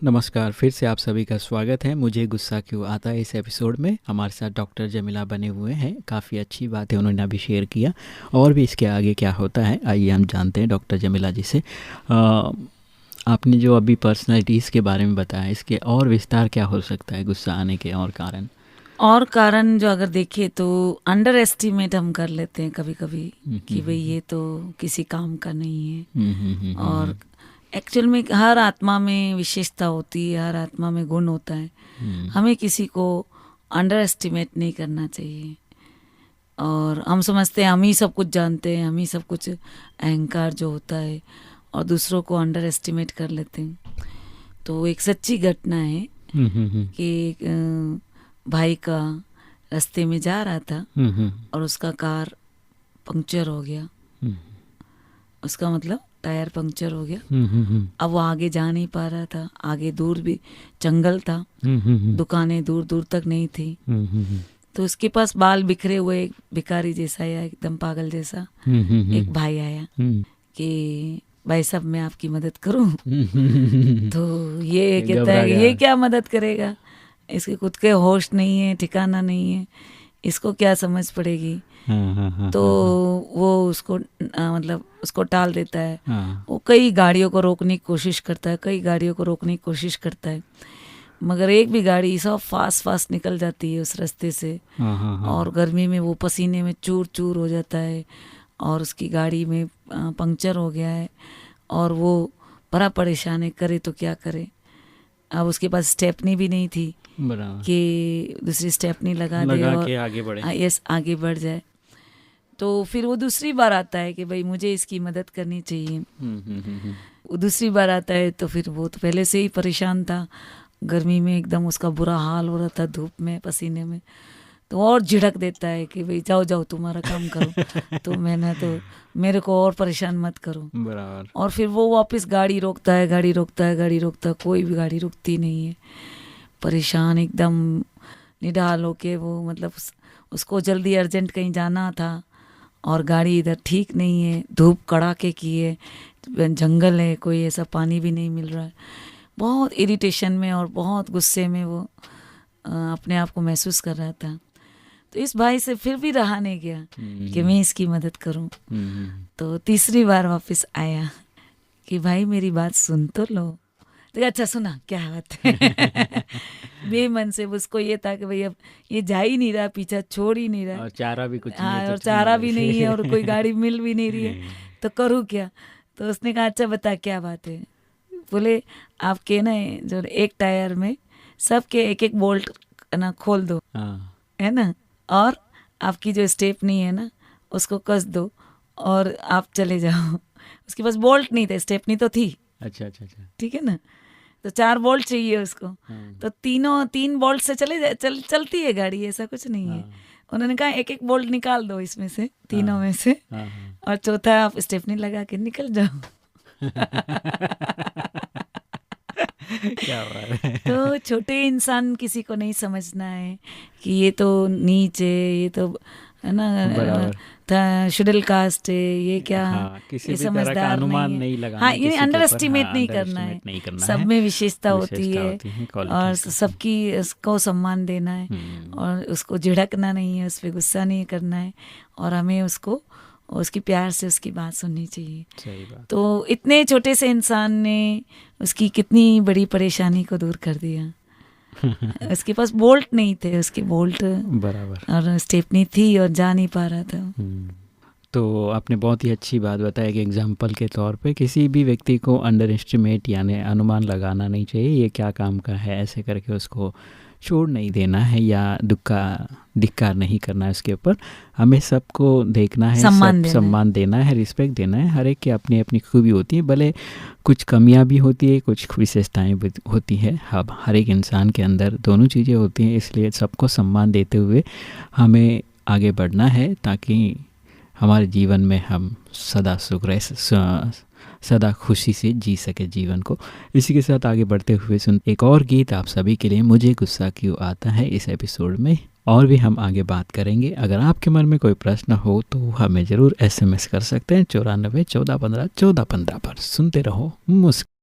नमस्कार, फिर से आप सभी का स्वागत है। मुझे गुस्सा क्यों आता है इस एपिसोड में हमारे साथ डॉक्टर जमीला बने हुए हैं। काफ़ी अच्छी बात है उन्होंने अभी शेयर किया, और भी इसके आगे क्या होता है आइए हम जानते हैं डॉक्टर जमीला जी से। आपने जो अभी पर्सनैलिटीज़ के बारे में बताया, इसके और विस्तार क्या हो सकता है गुस्सा आने के और कारण? और कारण जो अगर देखें तो अंडर एस्टिमेट हम कर लेते हैं कभी कभी कि भाई ये तो किसी काम का नहीं है। और एक्चुअल में हर आत्मा में विशेषता होती है, हर आत्मा में गुण होता है। हमें किसी को अंडर एस्टिमेट नहीं करना चाहिए। और हम समझते हैं हम ही सब कुछ जानते हैं, हम ही सब कुछ, अहंकार जो होता है, और दूसरों को अंडर एस्टिमेट कर लेते हैं। तो एक सच्ची घटना है कि एक भाई का रास्ते में जा रहा था और उसका कार पंक्चर हो गया। उसका मतलब टायर पंक्चर हो गया। अब वो आगे जा नहीं पा रहा था, आगे दूर भी जंगल था, दुकानें दूर दूर तक नहीं थी। तो उसके पास बाल बिखरे हुए एक भिखारी जैसा या एकदम पागल जैसा एक भाई आया कि भाई साहब मैं आपकी मदद करूं। तो ये कहता है ये क्या मदद करेगा, इसके खुद के होश नहीं है, ठिकाना नहीं है, इसको क्या समझ पड़ेगी। तो वो उसको मतलब उसको टाल देता है। वो कई गाड़ियों को रोकने की कोशिश करता है, कई गाड़ियों को रोकने की कोशिश करता है, मगर एक भी गाड़ी सब फास्ट निकल जाती है उस रास्ते से। और गर्मी में वो पसीने में चूर चूर हो जाता है और उसकी गाड़ी में पंक्चर हो गया है और वो बड़ा परेशान है, करे तो क्या करे। अब उसके पास स्टेपनी भी नहीं थी कि दूसरी स्टेपनी लगा दे और आगे बढ़े। यस, आगे बढ़ जाए। तो फिर वो दूसरी बार आता है कि भाई मुझे इसकी मदद करनी चाहिए। वो दूसरी बार आता है तो फिर वो तो पहले से ही परेशान था, गर्मी में एकदम उसका बुरा हाल हो रहा था, धूप में पसीने में। तो और झिड़क देता है कि भाई जाओ जाओ तुम्हारा काम करो, तो मैंने तो मेरे को और परेशान मत करो। बराबर। और फिर वो वापस गाड़ी रोकता है, गाड़ी रोकता है, गाड़ी रोकता है, कोई भी गाड़ी रुकती नहीं है। परेशान एकदम निढाल होके वो मतलब उसको जल्दी अर्जेंट कहीं जाना था और गाड़ी इधर ठीक नहीं है, धूप कड़ाके की है, जंगल है, कोई ऐसा पानी भी नहीं मिल रहा है। बहुत इरिटेशन में और बहुत गुस्से में वो अपने आप को महसूस कर रहा था। तो इस भाई से फिर भी रहा नहीं गया कि मैं इसकी मदद करूं। तो तीसरी बार वापस आया कि भाई मेरी बात सुन तो लो। तो अच्छा सुना, क्या बात है। बेमन से उसको ये था कि भाई अब ये जा ही नहीं रहा, पीछा छोड़ ही नहीं रहा, और चारा भी कुछ हाँ, नहीं है, और चारा भी नहीं है और कोई गाड़ी मिल भी नहीं रही है, तो करूँ क्या। तो उसने कहा अच्छा बता क्या बात है। बोले आपके ना जो एक टायर में सबके एक एक बोल्ट ना खोल दो, है ना, और आपकी जो स्टेपनी है ना उसको कस दो और आप चले जाओ। उसके पास बोल्ट नहीं थे, स्टेपनी तो थी। अच्छा, ठीक है ना। तो 4 बोल्ट चाहिए उसको। तो 3 बोल्ट से चलती है गाड़ी, ऐसा कुछ नहीं है। उन्होंने कहा एक एक बोल्ट निकाल दो इसमें से, तीनों में से, और चौथा आप स्टेपनी लगा के निकल जाओ। क्या बात है। तो छोटे इंसान किसी को नहीं समझना है कि ये तो नीच है, ये तो है ना शेड्यूल कास्ट है, ये क्या, किसी ये भी तरह का अनुमान नहीं लगाना। हाँ, ये अंडर एस्टिमेट नहीं करना है। सब में विशेषता होती है और सबकी उसको सम्मान देना है और उसको झिड़कना नहीं है, उस पर गुस्सा नहीं करना है, और हमें उसको उसकी प्यार से उसकी बात सुननी चाहिए। सही बात। तो इतने छोटे से इंसान ने उसकी कितनी बड़ी परेशानी को दूर कर दिया। उसके पास बोल्ट नहीं थे, उसके बोल्ट बराबर और स्टेपनी थी और जा नहीं पा रहा था। तो आपने बहुत ही अच्छी बात बताया कि एग्जाम्पल के तौर पे किसी भी व्यक्ति को अंडर एस्टिमेट यानी अनुमान लगाना नहीं चाहिए, ये क्या काम का है ऐसे करके उसको छोड़ नहीं देना है या धिक्कार नहीं करना है उसके ऊपर। हमें सबको देखना है, सम्मान देना है, रिस्पेक्ट देना है। हर एक की अपनी अपनी खूबी होती है, भले कुछ कमियां भी होती है, कुछ विशेषताएं भी होती है। अब हर एक इंसान के अंदर दोनों चीज़ें होती हैं, इसलिए सबको सम्मान देते हुए हमें आगे बढ़ना है ताकि हमारे जीवन में हम सदा सुख रह सदा खुशी से जी सके जीवन को। इसी के साथ आगे बढ़ते हुए सुन एक और गीत आप सभी के लिए, मुझे गुस्सा क्यों आता है, इस एपिसोड में और भी हम आगे बात करेंगे। अगर आपके मन में कोई प्रश्न हो तो हमें ज़रूर SMS कर सकते हैं 94 14 15 14 15 पर। सुनते रहो मुस्कुराते